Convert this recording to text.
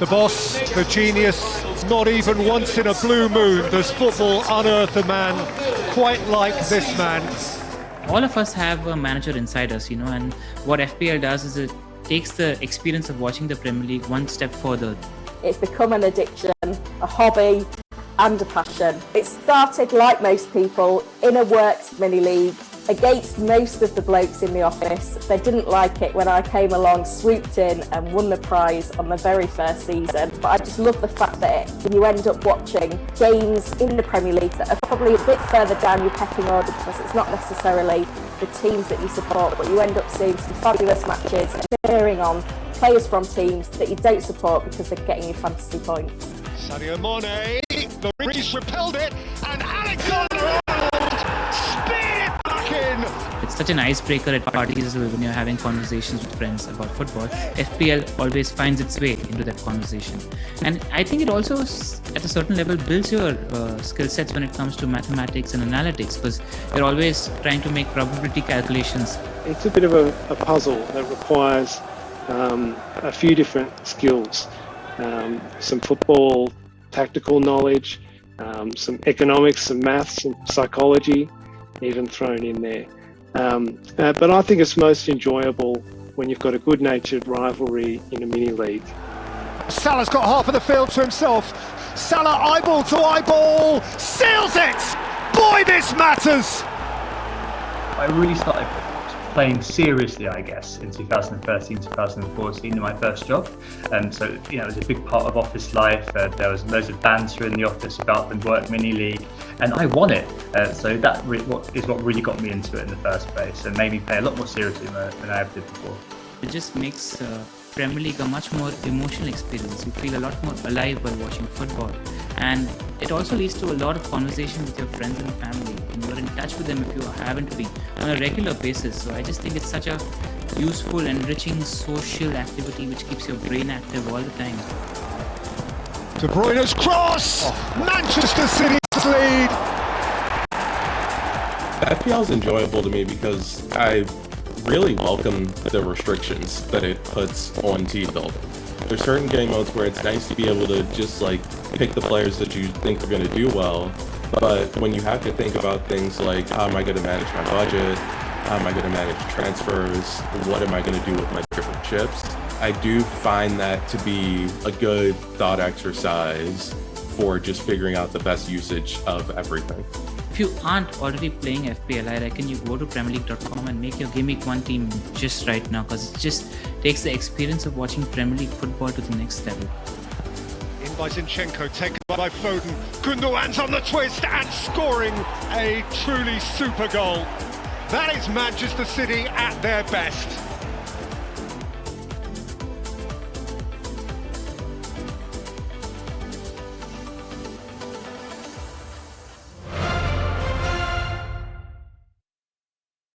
The boss, the genius, not even once in a blue moon does football unearth a man quite like this man. All of us have a manager inside us, and what FPL does is it takes the experience of watching the Premier League one step further. It's become an addiction, a hobby and a passion. It started, like most people, in a works mini league against most of the blokes in the office. They didn't like it when I came along, swooped in and won the prize on the very first season. But I just love the fact that you end up watching games in the Premier League that are probably a bit further down your pecking order because it's not necessarily the teams that you support, but you end up seeing some fabulous matches and cheering on players from teams that you don't support because they're getting you fantasy points. Sadio Mane, the Reece repelled it, and Alexander-Arnold speared it back in. It's such an icebreaker at parties as well when you're having conversations with friends about football. FPL always finds its way into that conversation. And I think it also, at a certain level, builds your skill sets when it comes to mathematics and analytics, because you're always trying to make probability calculations. It's a bit of a puzzle that requires a few different skills. Some football tactical knowledge, some economics, some maths, some psychology even thrown in there. But I think it's most enjoyable when you've got a good-natured rivalry in a mini-league. Salah's got half of the field to himself. Salah eyeball to eyeball, seals it! Boy, this matters! I really started playing seriously, I guess, in 2013, 2014 in my first job. So, it was a big part of office life. There was loads of banter in the office about the work mini league, and I won it. So that is what really got me into it in the first place and made me play a lot more seriously than I ever did before. It just makes Premier League a much more emotional experience. You feel a lot more alive while watching football. And it also leads to a lot of conversation with your friends and family. And you're in touch with them if you haven't been on a regular basis. So I just think it's such a useful, enriching social activity which keeps your brain active all the time. De Bruyne's cross! Manchester City's lead! FPL is enjoyable to me because I really welcome the restrictions that it puts on team building. There's certain game modes where it's nice to be able to just pick the players that you think are going to do well, but when you have to think about things like how am I going to manage my budget, how am I going to manage transfers, what am I going to do with my different chips, I do find that to be a good thought exercise for just figuring out the best usage of everything. If you aren't already playing FPL, I reckon you go to PremierLeague.com and make your Game Week 1 team just right now, because it just takes the experience of watching Premier League football to the next level. In by Zinchenko, taken by Foden. Gundogan's on the twist and scoring a truly super goal. That is Manchester City at their best.